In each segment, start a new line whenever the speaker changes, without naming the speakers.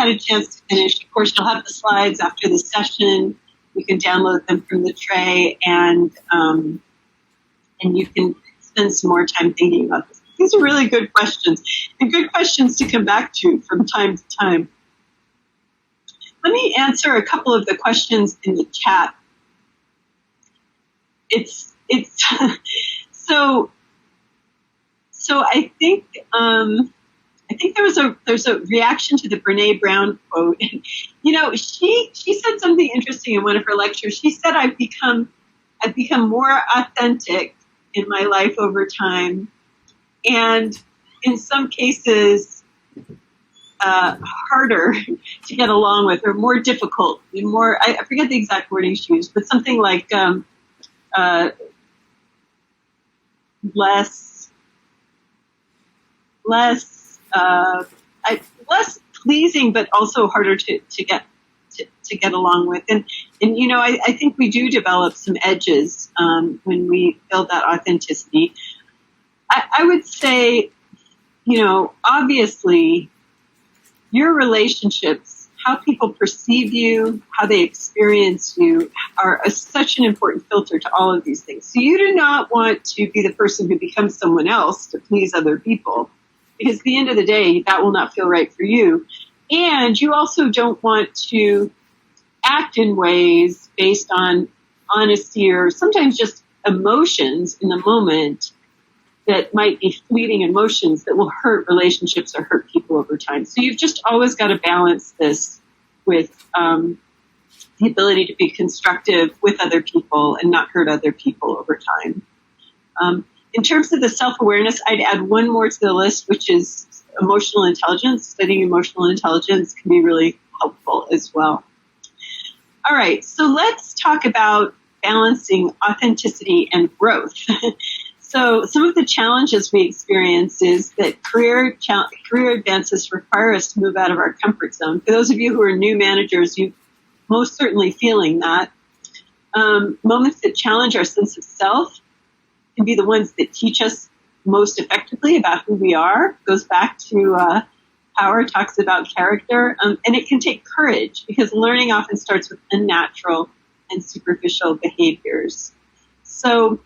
had a chance to finish, of course, you'll have the slides after the session. You can download them from the tray, and you can spend some more time thinking about this. These are really good questions, and good questions to come back to from time to time. Let me answer a couple of the questions in the chat. It's so I think there's a reaction to the Brene Brown quote. You know, she said something interesting in one of her lectures. She said, I've become more authentic in my life over time, and in some cases harder to get along with, or more difficult, and more, I forget the exact wording she used, but something like less pleasing, but also harder to get along with. And you know, I think we do develop some edges when we build that authenticity. I would say, you know, obviously your relationships, how people perceive you, how they experience you, are such an important filter to all of these things. So you do not want to be the person who becomes someone else to please other people, because at the end of the day, that will not feel right for you. And you also don't want to act in ways based on honesty or sometimes just emotions in the moment that might be fleeting emotions that will hurt relationships or hurt people over time. So you've just always got to balance this with the ability to be constructive with other people and not hurt other people over time. In terms of the self-awareness, I'd add one more to the list, which is emotional intelligence. Studying emotional intelligence can be really helpful as well. All right, so let's talk about balancing authenticity and growth. So some of the challenges we experience is that career advances require us to move out of our comfort zone. For those of you who are new managers, you're most certainly feeling that. Moments that challenge our sense of self can be the ones that teach us most effectively about who we are. Goes back to Power talks about character, and it can take courage, because learning often starts with unnatural and superficial behaviors. So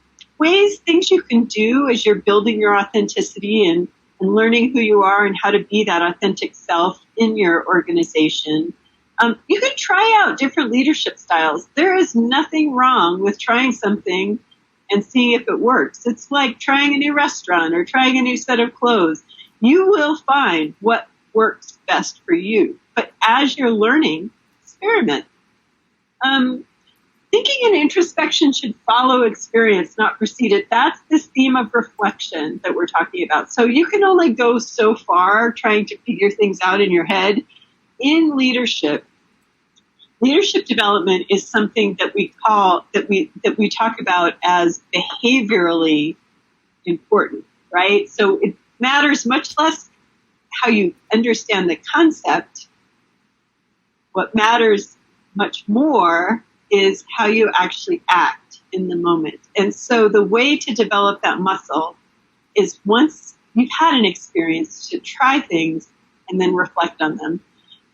things you can do as you're building your authenticity and learning who you are and how to be that authentic self in your organization. You can try out different leadership styles. There is nothing wrong with trying something and seeing if it works. It's like trying a new restaurant or trying a new set of clothes. You will find what works best for you. But as you're learning, experiment. Thinking and introspection should follow experience, not precede it. That's this theme of reflection that we're talking about. So you can only go so far trying to figure things out in your head. In leadership development is something that we talk about as behaviorally important, right? So it matters much less how you understand the concept. What matters much more is how you actually act in the moment. And so the way to develop that muscle is, once you've had an experience, to try things and then reflect on them.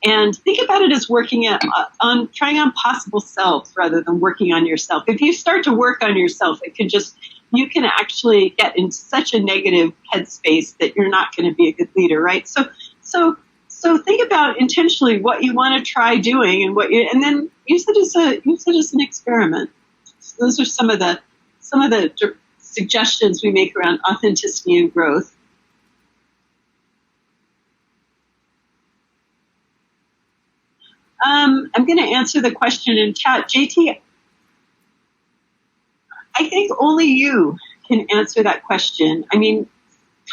And think about it as working on trying on possible selves rather than working on yourself. If you start to work on yourself, you can actually get in such a negative headspace that you're not going to be a good leader, right? So think about intentionally what you want to try doing and then use it as an experiment. So those are some of the suggestions we make around authenticity and growth. I'm going to answer the question in chat. JT, I think only you can answer that question. I mean,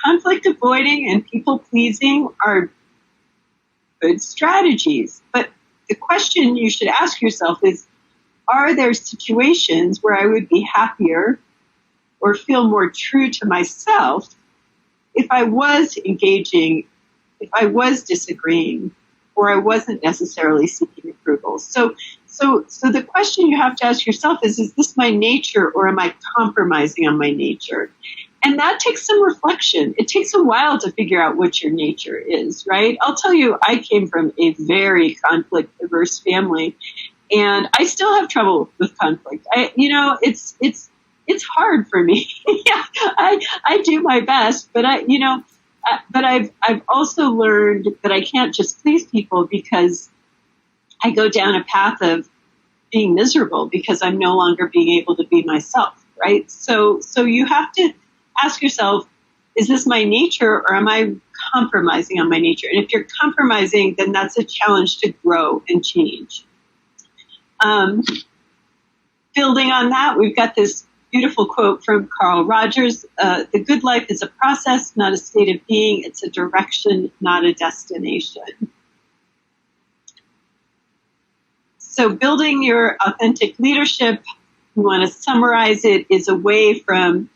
conflict avoiding and people pleasing are good strategies. But the question you should ask yourself is, are there situations where I would be happier or feel more true to myself if I was engaging, if I was disagreeing, or I wasn't necessarily seeking approval? So the question you have to ask yourself is this my nature, or am I compromising on my nature? And that takes some reflection. It takes a while to figure out what your nature is, right? I'll tell you, I came from a very conflict averse family, and I still have trouble with conflict. It's hard for me. Yeah, I do my best, but I've also learned that I can't just please people, because I go down a path of being miserable because I'm no longer being able to be myself, right? So you have to ask yourself, is this my nature, or am I compromising on my nature? And if you're compromising, then that's a challenge to grow and change. Building on that, we've got this beautiful quote from Carl Rogers: "The good life is a process, not a state of being. It's a direction, not a destination." So building your authentic leadership, we want to summarize it, is away from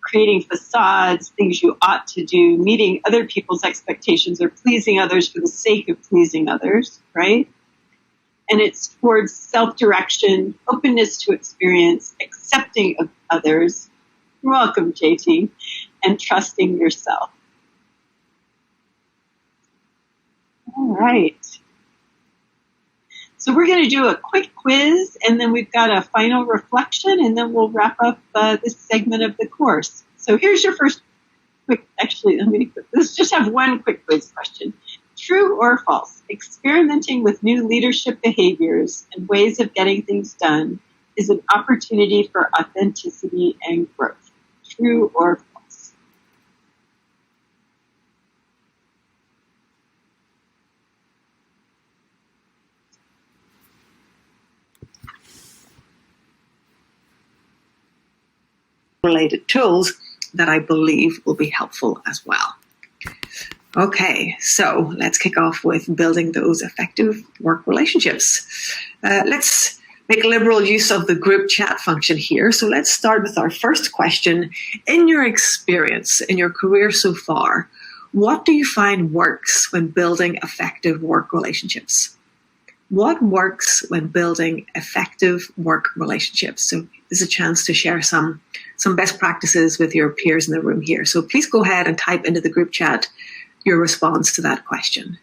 creating facades, things you ought to do, meeting other people's expectations, or pleasing others for the sake of pleasing others, right? And it's towards self-direction, openness to experience, accepting of others. You're welcome, JT. And trusting yourself. All right. So we're going to do a quick quiz, and then we've got a final reflection, and then we'll wrap up this segment of the course. So here's your first quick, let's just have one quick quiz question. True or false? Experimenting with new leadership behaviors and ways of getting things done is an opportunity for authenticity and growth. True or false?
Related tools that I believe will be helpful as well. Okay, so let's kick off with building those effective work relationships. Let's make liberal use of the group chat function here. So let's start with our first question. In your experience, in your career so far, what do you find works when building effective work relationships? What works when building effective work relationships? So there's a chance to share some best practices with your peers in the room here. So please go ahead and type into the group chat your response to that question.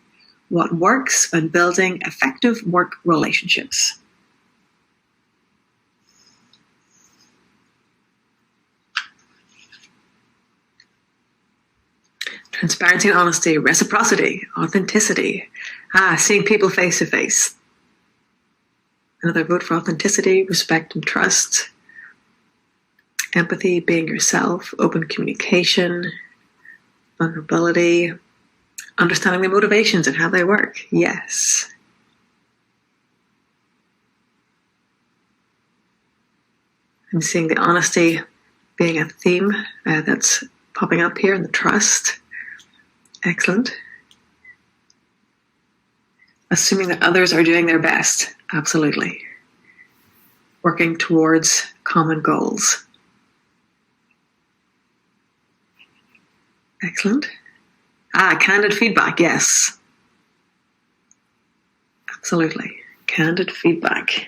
What works when building effective work relationships? Transparency and honesty, reciprocity, authenticity. Seeing people face to face. Another vote for authenticity, respect and trust. Empathy, being yourself, open communication, vulnerability, understanding the motivations and how they work. Yes. I'm seeing the honesty being a theme that's popping up here, and the trust. Excellent. Assuming that others are doing their best. Absolutely. Working towards common goals. Excellent. Candid feedback. Yes. Absolutely. Candid feedback.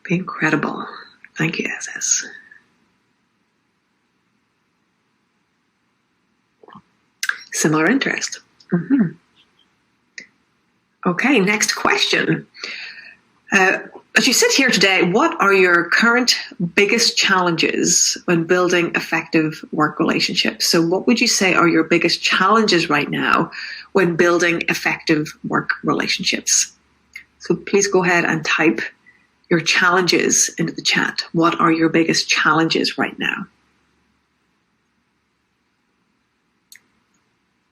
Being credible. Thank you, SS. Similar interest. Mm-hmm. Okay, next question. As you sit here today, what are your current biggest challenges when building effective work relationships? So what would you say are your biggest challenges right now when building effective work relationships? So please go ahead and type your challenges into the chat. What are your biggest challenges right now?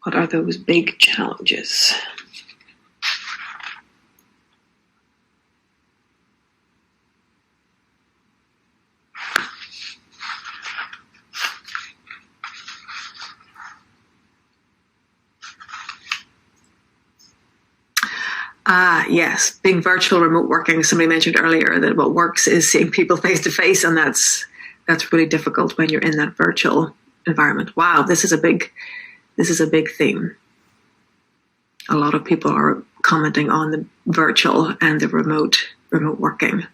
What are those big challenges? Yes, being virtual, remote working. Somebody mentioned earlier that what works is seeing people face to face, and that's really difficult when you're in that virtual environment. Wow, this is a big theme. A lot of people are commenting on the virtual and the remote working.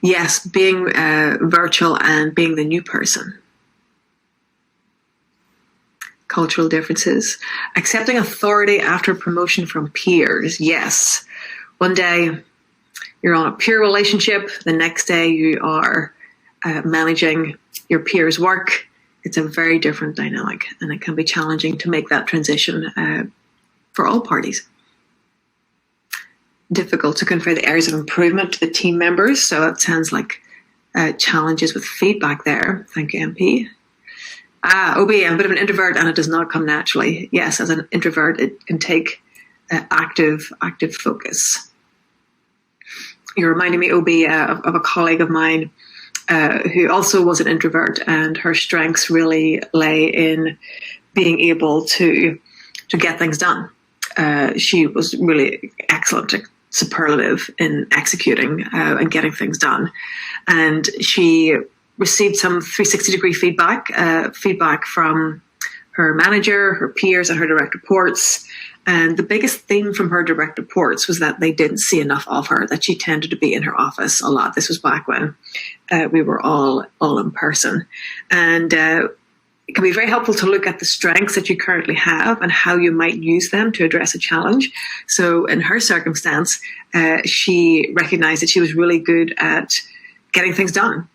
Yes, being virtual and being the new person. Cultural differences. Accepting authority after promotion from peers. Yes. One day you're on a peer relationship. The next day you are managing your peers' work. It's a very different dynamic, and it can be challenging to make that transition for all parties. Difficult to convey the areas of improvement to the team members. So it sounds like challenges with feedback there. Thank you, MP. OB, I'm a bit of an introvert and it does not come naturally. Yes, as an introvert, it can take active focus. You're reminding me, OB, of a colleague of mine who also was an introvert, and her strengths really lay in being able to get things done. She was really excellent, superlative in executing and getting things done. And she received some 360-degree feedback from her manager, her peers, and her direct reports. And the biggest theme from her direct reports was that they didn't see enough of her, that she tended to be in her office a lot. This was back when we were all in person. And it can be very helpful to look at the strengths that you currently have and how you might use them to address a challenge. So in her circumstance, she recognized that she was really good at getting things done.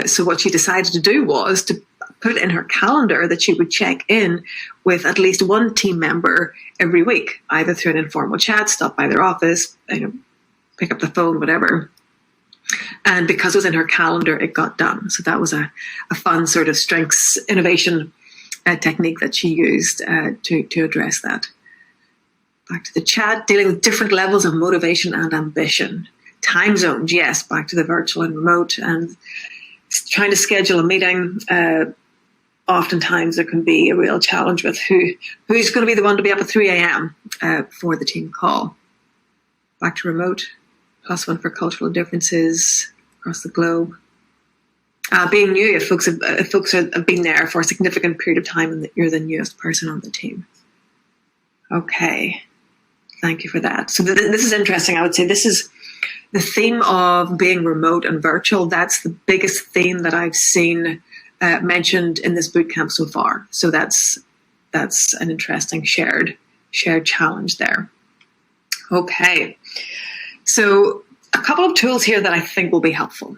So what she decided to do was to put in her calendar that she would check in with at least one team member every week, either through an informal chat, stop by their office, pick up the phone, whatever. And because it was in her calendar, it got done. So that was a fun sort of strengths innovation technique that she used to address that. Back to the chat, dealing with different levels of motivation and ambition. Time zones, yes, back to the virtual and remote, and trying to schedule a meeting. Oftentimes there can be a real challenge with who's going to be the one to be up at 3 a.m. For the team call. Back to remote, +1 for cultural differences across the globe. Being new, if folks have been there for a significant period of time and you're the newest person on the team. Okay, thank you for that. So this is interesting. I would say this is the theme of being remote and virtual. That's the biggest theme that I've seen mentioned in this bootcamp so far. So that's an interesting shared challenge there. Okay, so a couple of tools here that I think will be helpful.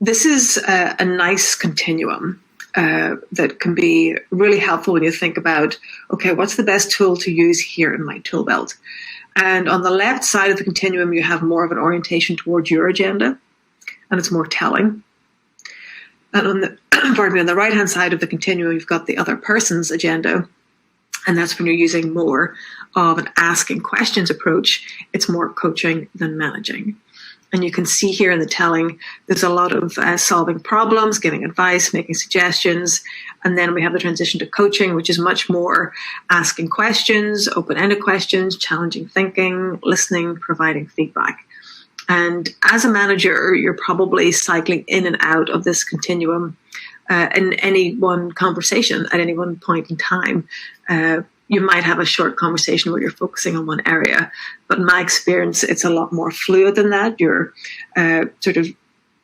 This is a nice continuum that can be really helpful when you think about, okay, what's the best tool to use here in my tool belt? And on the left side of the continuum, you have more of an orientation towards your agenda, and it's more telling. And on the on the right-hand side of the continuum, you've got the other person's agenda, and that's when you're using more of an asking questions approach. It's more coaching than managing. And you can see here in the telling, there's a lot of solving problems, giving advice, making suggestions. And then we have the transition to coaching, which is much more asking questions, open-ended questions, challenging thinking, listening, providing feedback. And as a manager, you're probably cycling in and out of this continuum in any one conversation at any one point in time. You might have a short conversation where you're focusing on one area, but in my experience, it's a lot more fluid than that. You're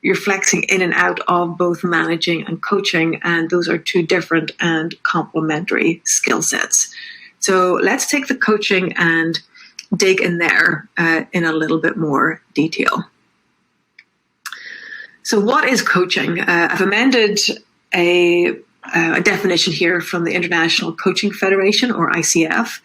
you're flexing in and out of both managing and coaching, and those are two different and complementary skill sets. So let's take the coaching and dig in there in a little bit more detail. So what is coaching? I've amended a definition here from the International Coaching Federation, or ICF.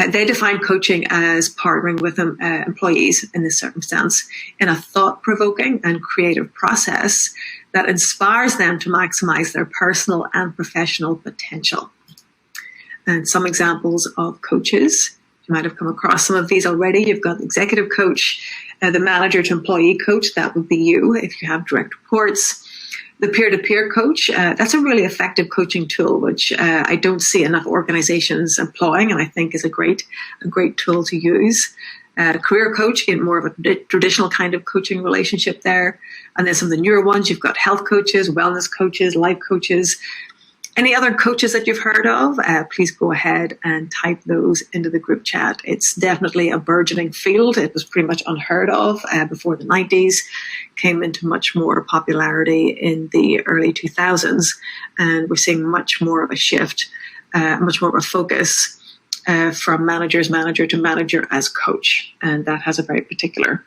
They define coaching as partnering with employees in this circumstance in a thought-provoking and creative process that inspires them to maximize their personal and professional potential. And some examples of coaches, you might have come across some of these already. You've got the executive coach, the manager to employee coach, that would be you if you have direct reports. The peer-to-peer coach, that's a really effective coaching tool, which I don't see enough organizations employing, and I think is a great tool to use. Career coach, get more of a traditional kind of coaching relationship there. And then some of the newer ones, you've got health coaches, wellness coaches, life coaches. Any other coaches that you've heard of, please go ahead and type those into the group chat. It's definitely a burgeoning field. It was pretty much unheard of before the 90s, came into much more popularity in the early 2000s, and we're seeing much more of a shift, much more of a focus from manager to manager as coach. And that has a very particular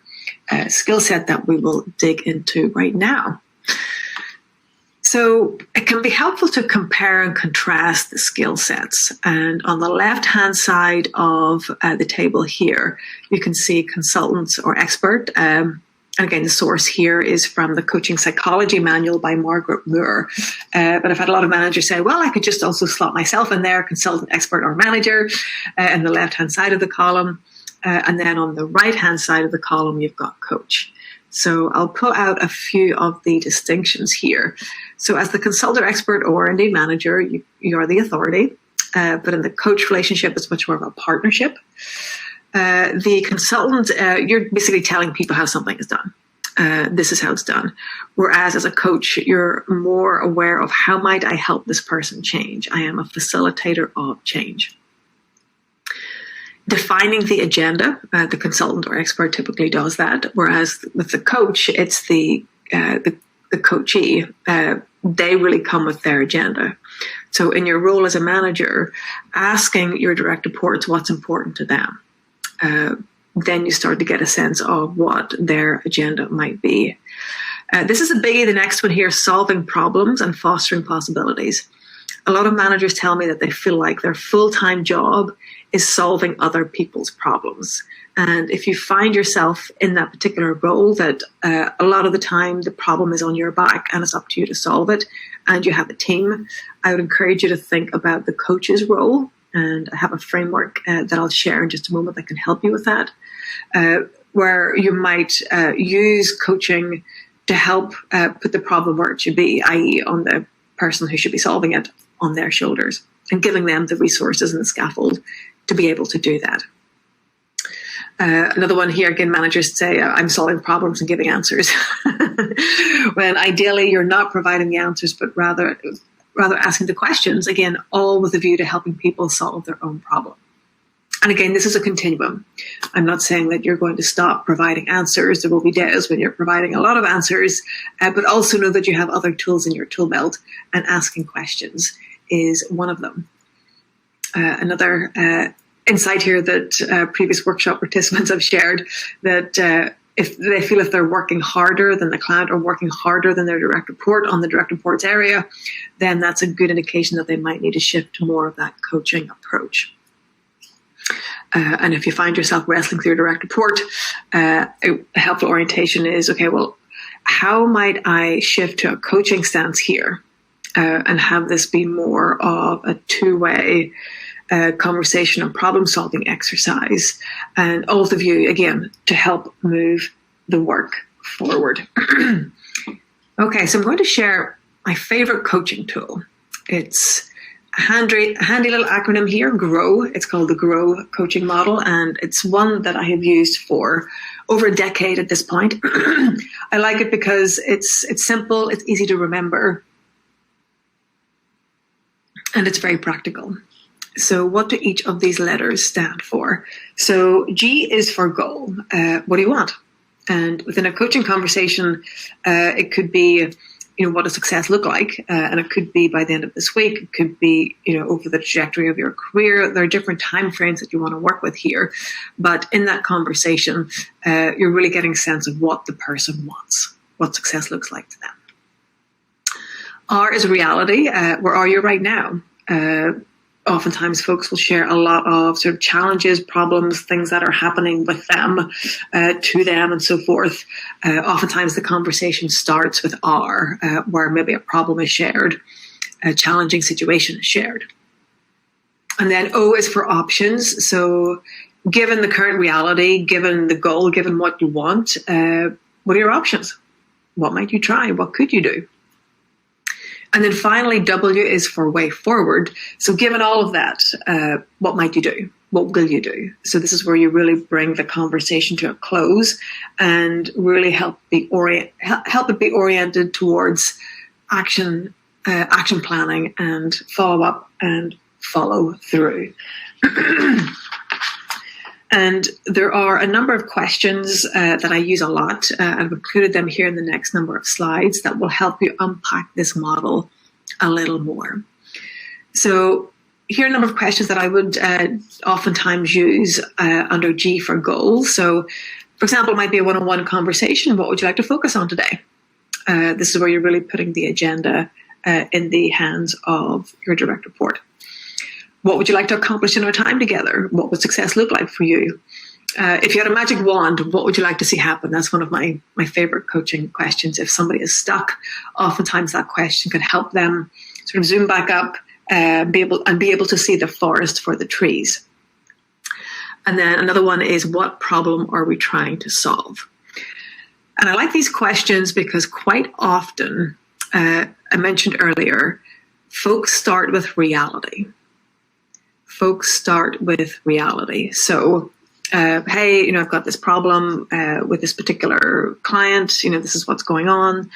skill set that we will dig into right now. So it can be helpful to compare and contrast the skill sets. And on the left-hand side of the table here, you can see consultants or expert. And again, the source here is from the Coaching Psychology Manual by Margaret Moore. But I've had a lot of managers say, well, I could just also slot myself in there, consultant, expert, or manager, in the left-hand side of the column. And then on the right-hand side of the column, you've got coach. So I'll pull out a few of the distinctions here. So as the consultant, expert, or indeed manager, you are the authority. But in the coach relationship, it's much more of a partnership. The consultant, you're basically telling people how something is done. This is how it's done. Whereas as a coach, you're more aware of how might I help this person change. I am a facilitator of change. Defining the agenda, the consultant or expert typically does that. Whereas with the coach, it's the coachee. They really come with their agenda. So in your role as a manager, asking your direct reports what's important to them. Then you start to get a sense of what their agenda might be. This is a biggie, the next one here, solving problems and fostering possibilities. A lot of managers tell me that they feel like their full-time job is solving other people's problems. And if you find yourself in that particular role, that a lot of the time the problem is on your back and it's up to you to solve it, and you have a team, I would encourage you to think about the coach's role. And I have a framework that I'll share in just a moment that can help you with that, where you might use coaching to help put the problem where it should be, i.e. on the person who should be solving it, on their shoulders, and giving them the resources and the scaffold to be able to do that. Another one here, again, managers say, I'm solving problems and giving answers. When ideally you're not providing the answers, but rather asking the questions, again, all with a view to helping people solve their own problem. And again, this is a continuum. I'm not saying that you're going to stop providing answers. There will be days when you're providing a lot of answers, but also know that you have other tools in your tool belt, and asking questions is one of them. Another insight here that previous workshop participants have shared, that if they feel if they're working harder than the client or working harder than their direct report on the direct reports area, then that's a good indication that they might need to shift to more of that coaching approach. And if you find yourself wrestling through your direct report, a helpful orientation is, okay, well, how might I shift to a coaching stance here and have this be more of a two-way conversation and problem-solving exercise, and all of you, again, to help move the work forward. Okay, so I'm going to share my favorite coaching tool. It's a handy little acronym here, GROW. It's called the GROW coaching model, and it's one that I have used for over a decade at this point. I like it because it's simple, it's easy to remember, and it's very practical. So what do each of these letters stand for? So G is for goal. What do you want? And within a coaching conversation, it could be, what does success look like? And it could be by the end of this week. It could be, over the trajectory of your career. There are different time frames that you want to work with here. But in that conversation, you're really getting a sense of what the person wants, what success looks like to them. R is reality. Where are you right now? Oftentimes folks will share a lot of sort of challenges, problems, things that are happening with them, to them, and so forth. Oftentimes the conversation starts with R, where maybe a problem is shared, a challenging situation is shared. And then O is for options. So given the current reality, given the goal, given what you want, what are your options? What might you try? What could you do? And then finally, W is for way forward. So given all of that, what might you do? What will you do? So this is where you really bring the conversation to a close and really help it be oriented towards action action planning and follow up and follow through. And there are a number of questions that I use a lot. I've included them here in the next number of slides that will help you unpack this model a little more. So here are a number of questions that I would oftentimes use under G for goals. So, for example, it might be a one-on-one conversation. What would you like to focus on today? This is where you're really putting the agenda in the hands of your direct report. What would you like to accomplish in our time together? What would success look like for you? If you had a magic wand, what would you like to see happen? That's one of my favorite coaching questions. If somebody is stuck, oftentimes that question can help them sort of zoom back up, be able to see the forest for the trees. And then another one is, what problem are we trying to solve? And I like these questions because quite often, I mentioned earlier, folks start with reality. So, hey, I've got this problem with this particular client. This is what's going on.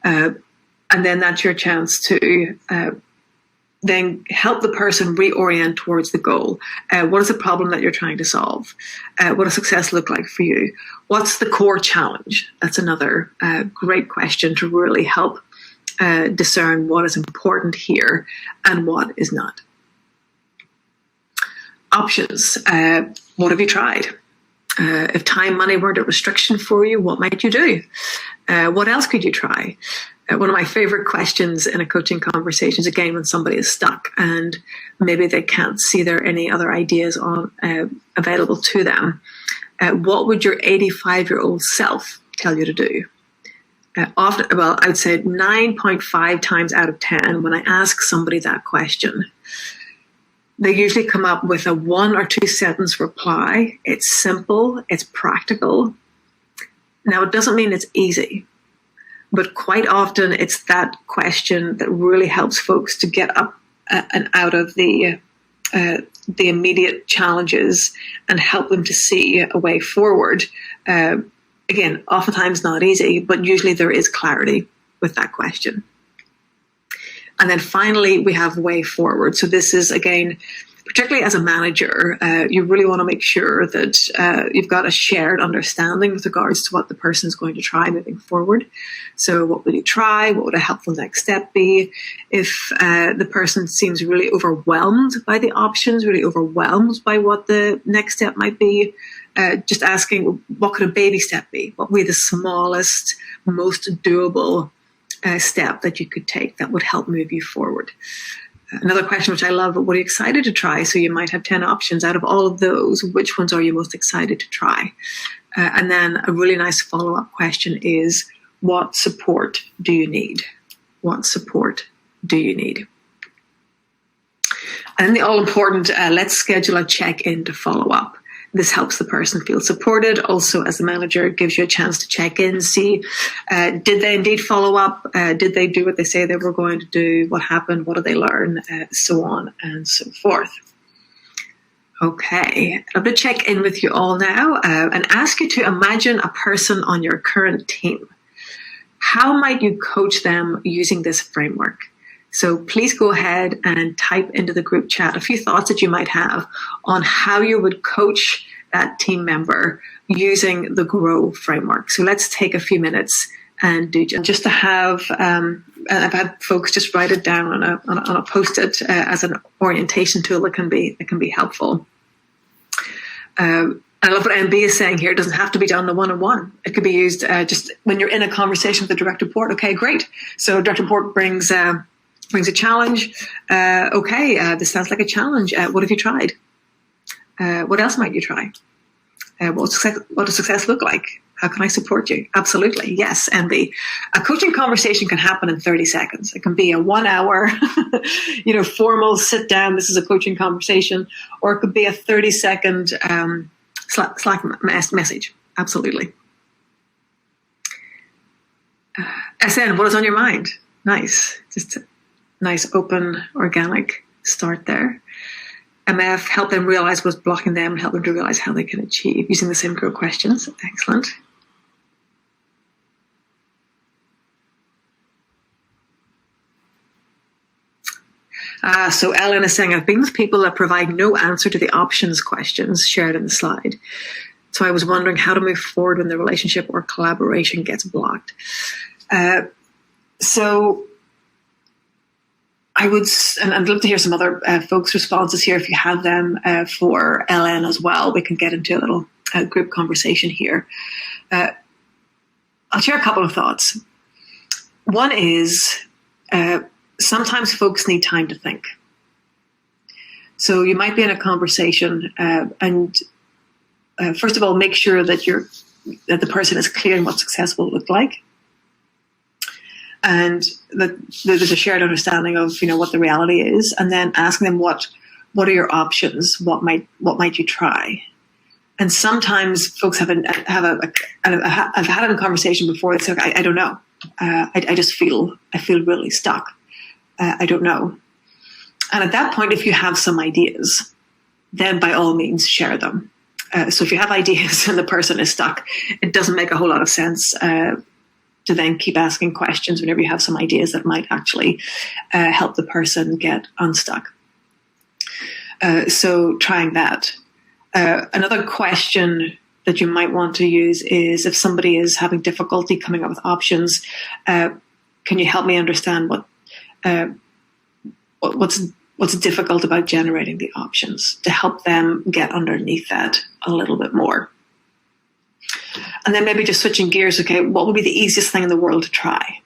And then that's your chance to then help the person reorient towards the goal. What is the problem that you're trying to solve? What does success look like for you? What's the core challenge? That's another great question to really help discern what is important here and what is not. Options. What have you tried? If time, money weren't a restriction for you, what might you do? What else could you try? One of my favorite questions in a coaching conversation is, again, when somebody is stuck and maybe they can't see there are any other ideas available to them. What would your 85-year-old self tell you to do? I would say 9.5 times out of 10, when I ask somebody that question, they usually come up with a 1 or 2 sentence reply. It's simple, it's practical. Now, it doesn't mean it's easy, but quite often it's that question that really helps folks to get up and out of the immediate challenges and help them to see a way forward. Again, oftentimes not easy, but usually there is clarity with that question. And then finally, we have way forward. So this is, again, particularly as a manager, you really want to make sure that you've got a shared understanding with regards to what the person's going to try moving forward. So what will you try? What would a helpful next step be? If the person seems really overwhelmed by the options, really overwhelmed by what the next step might be, just asking, what could a baby step be? What would be the smallest, most doable step that you could take that would help move you forward? Another question which I love, what are you excited to try? So you might have 10 options. Out of all of those, which ones are you most excited to try? And then a really nice follow-up question is, what support do you need? What support do you need? And the all-important, let's schedule a check-in to follow up. This helps the person feel supported. Also, as the manager, it gives you a chance to check in, see, did they indeed follow up? Did they do what they say they were going to do? What happened? What did they learn? So on and so forth. Okay, I'm going to check in with you all now and ask you to imagine a person on your current team. How might you coach them using this framework? So please go ahead and type into the group chat a few thoughts that you might have on how you would coach that team member using the GROW framework. So let's take a few minutes and do just to have, I've had folks just write it down on a Post-it as an orientation tool that can be helpful. I love what MB is saying here. It doesn't have to be done in one-on-one. It could be used just when you're in a conversation with the direct report. Okay, great. So direct report brings a challenge. This sounds like a challenge. What have you tried? What else might you try? What does success look like? How can I support you? Absolutely. Yes. And a coaching conversation can happen in 30 seconds. It can be a 1 hour, formal sit down. This is a coaching conversation, or it could be a 30-second Slack message. Absolutely. SN, what is on your mind? Nice. Just nice, open, organic start there. MF, help them realize what's blocking them and help them to realize how they can achieve using the same GROW questions. Excellent. So Ellen is saying, I've been with people that provide no answer to the options questions shared in the slide. So I was wondering how to move forward when the relationship or collaboration gets blocked. So I would, and I'd love to hear some other folks' responses here if you have them for Ellen as well. We can get into a little group conversation here. I'll share a couple of thoughts. One is sometimes folks need time to think. So you might be in a conversation and first of all, make sure that the person is clear on what success will look like, and that there's a shared understanding of what the reality is, and then asking them what are your options, what might you try. And sometimes folks I've had a conversation before. They say, I don't know. I feel really stuck. I don't know. And at that point, if you have some ideas, then by all means share them. So if you have ideas and the person is stuck, it doesn't make a whole lot of sense to then keep asking questions whenever you have some ideas that might actually help the person get unstuck. So trying that. Another question that you might want to use is, if somebody is having difficulty coming up with options, can you help me understand what's difficult about generating the options, to help them get underneath that a little bit more. And then maybe just switching gears. Okay, what would be the easiest thing in the world to try?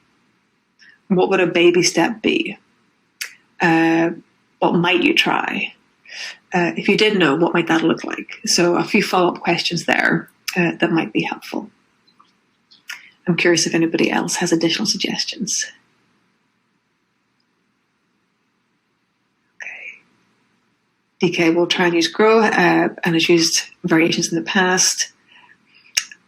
What would a baby step be? What might you try? If you did know, what might that look like? So a few follow-up questions there that might be helpful. I'm curious if anybody else has additional suggestions. DK will try and use grow and has used variations in the past.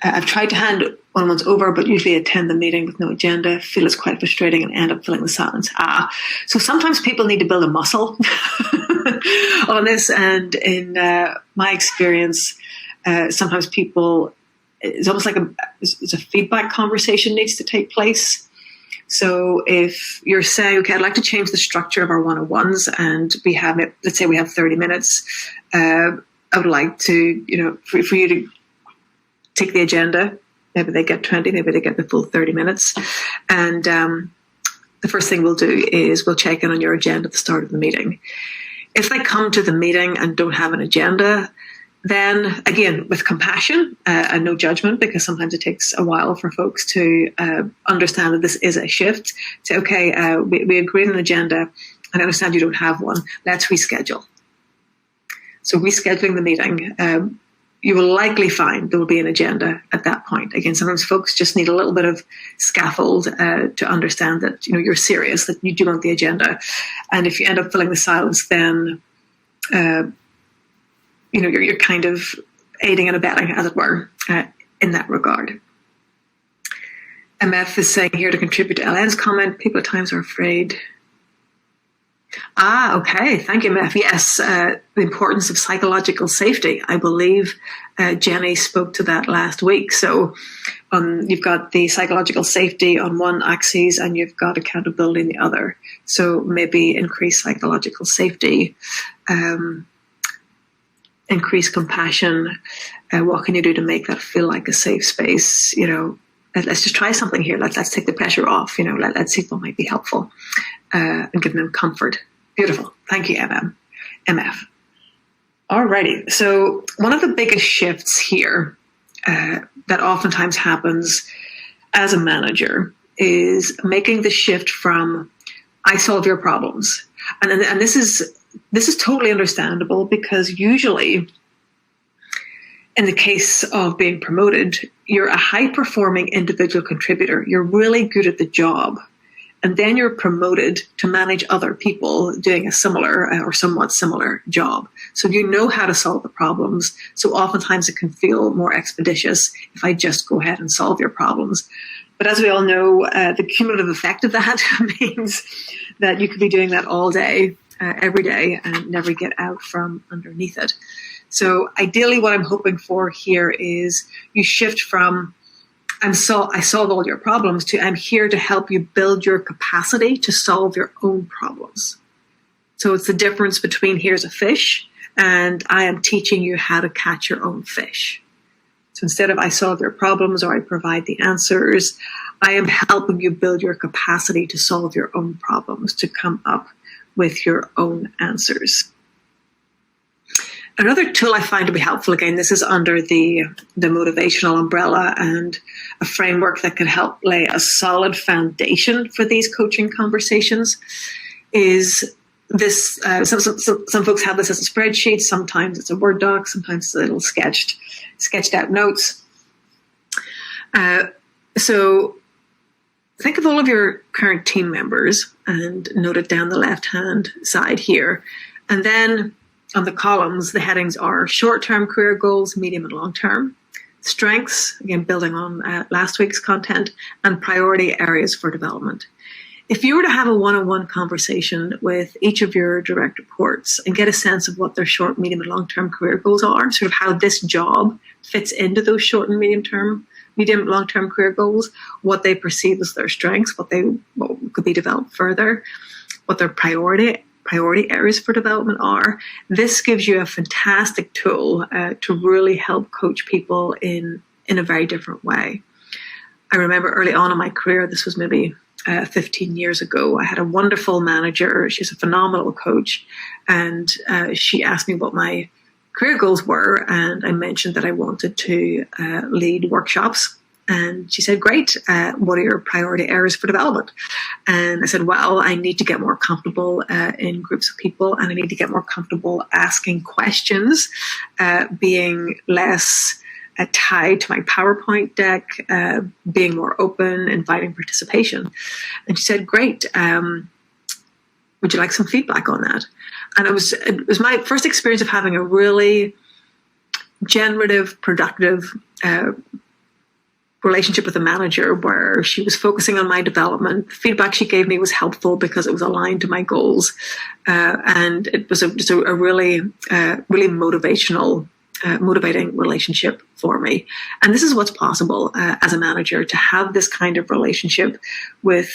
I've tried to hand one-on-ones over, but usually attend the meeting with no agenda. Feel it's quite frustrating and end up filling the silence. So sometimes people need to build a muscle on this. And in my experience, sometimes people, it's almost like it's a feedback conversation needs to take place. So if you're saying, okay, I'd like to change the structure of our one-on-ones, and we have, let's say we have 30 minutes. I would like to, for you to take the agenda. Maybe they get 20, maybe they get the full 30 minutes. And the first thing we'll do is we'll check in on your agenda at the start of the meeting. If they come to the meeting and don't have an agenda, then again, with compassion and no judgment, because sometimes it takes a while for folks to understand that this is a shift. Say, okay, we agreed on an agenda, and I understand you don't have one. Let's reschedule. So rescheduling the meeting, you will likely find there will be an agenda at that point. Again, sometimes folks just need a little bit of scaffold to understand that you're serious, that you do want the agenda. And if you end up filling the silence, then you're kind of aiding and abetting, as it were, in that regard. MF is saying here to contribute to Ellen's comment, people at times are afraid. Okay. Thank you, MF. Yes, the importance of psychological safety. I believe Jenny spoke to that last week. So you've got the psychological safety on one axis and you've got accountability in the other. So maybe increase psychological safety, increase compassion. What can you do to make that feel like a safe space? Let's just try something here. Let's take the pressure off. Let's see what might be helpful and give them comfort. Beautiful. Thank you, MF. Alrighty. So one of the biggest shifts here that oftentimes happens as a manager is making the shift from I solve your problems, and this is totally understandable, because usually in the case of being promoted, you're a high-performing individual contributor. You're really good at the job. And then you're promoted to manage other people doing a similar or somewhat similar job. So you know how to solve the problems. So oftentimes it can feel more expeditious if I just go ahead and solve your problems. But as we all know, the cumulative effect of that means that you could be doing that all day, every day, and never get out from underneath it. So ideally what I'm hoping for here is you shift from I solve all your problems to I'm here to help you build your capacity to solve your own problems. So it's the difference between here's a fish and I am teaching you how to catch your own fish. So instead of I solve your problems or I provide the answers, I am helping you build your capacity to solve your own problems, to come up with your own answers. Another tool I find to be helpful, again, this is under the motivational umbrella and a framework that can help lay a solid foundation for these coaching conversations, is this. Some folks have this as a spreadsheet. Sometimes it's a Word doc. Sometimes it's a little sketched out notes. So think of all of your current team members and note it down the left-hand side here. And then on the columns, the headings are short-term career goals, medium and long-term, strengths, again, building on last week's content, and priority areas for development. If you were to have a one-on-one conversation with each of your direct reports and get a sense of what their short, medium, and long-term career goals are, sort of how this job fits into those short and medium, long-term career goals, what they perceive as their strengths, what could be developed further, what their priority areas for development are, this gives you a fantastic tool to really help coach people in a very different way. I remember early on in my career, this was maybe 15 years ago, I had a wonderful manager. She's a phenomenal coach. And she asked me what my career goals were. And I mentioned that I wanted to lead workshops. And she said, great, what are your priority areas for development? And I said, well, I need to get more comfortable in groups of people, and I need to get more comfortable asking questions, being less tied to my PowerPoint deck, being more open, inviting participation. And she said, great, would you like some feedback on that? And it was my first experience of having a really generative, productive relationship with a manager where she was focusing on my development. The feedback she gave me was helpful because it was aligned to my goals. And it was just a really motivating relationship for me. And this is what's possible as a manager, to have this kind of relationship with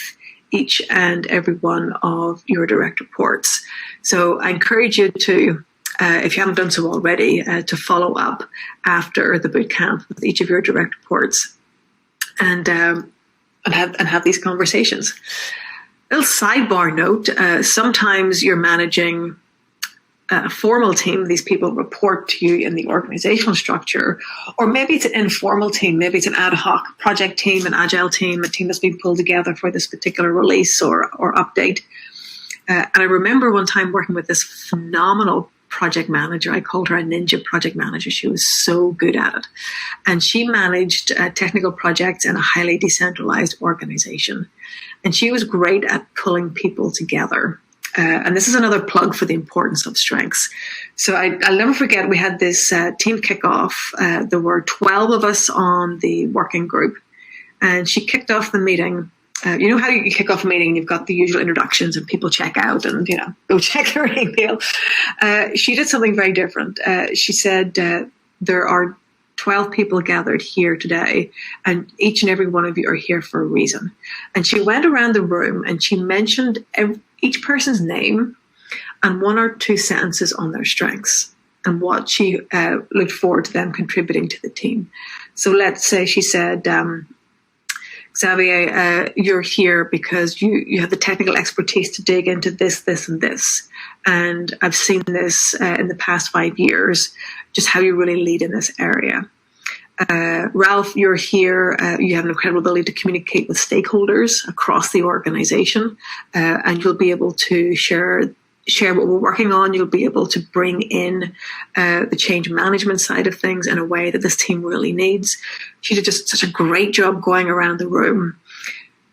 each and every one of your direct reports. So I encourage you to, if you haven't done so already, to follow up after the boot camp with each of your direct reports and have these conversations. A little sidebar note, sometimes you're managing a formal team, these people report to you in the organizational structure, or maybe it's an informal team, maybe it's an ad hoc project team, an agile team, a team that's been pulled together for this particular release or update. And I remember one time working with this phenomenal project manager. I called her a ninja project manager. She was so good at it. And she managed technical projects in a highly decentralized organization. And she was great at pulling people together. And this is another plug for the importance of strengths. So I'll never forget, we had this team kickoff. There were 12 of us on the working group. And she kicked off the meeting. You know how you kick off a meeting, you've got the usual introductions and people check out and, go check their email. She did something very different. She said, there are 12 people gathered here today, and each and every one of you are here for a reason. And she went around the room and she mentioned each person's name and one or two sentences on their strengths and what she looked forward to them contributing to the team. So let's say she said, Xavier, you're here because you have the technical expertise to dig into this, this, and this. And I've seen this in the past 5 years, just how you really lead in this area. Ralph, you're here. You have an incredible ability to communicate with stakeholders across the organization, and you'll be able to share what we're working on. You'll be able to bring in the change management side of things in a way that this team really needs. She did just such a great job going around the room,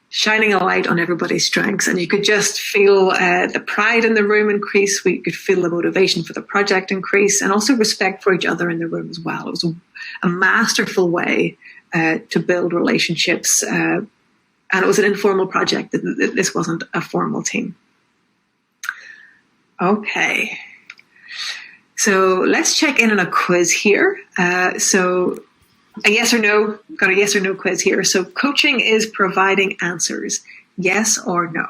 shining a light on everybody's strengths. And you could just feel the pride in the room increase. We could feel the motivation for the project increase, and also respect for each other in the room as well. It was a masterful way to build relationships. And it was an informal project. This wasn't a formal team. Okay. So let's check in on a quiz here. So a yes or no, got a yes or no quiz here. So coaching is providing answers, yes or no.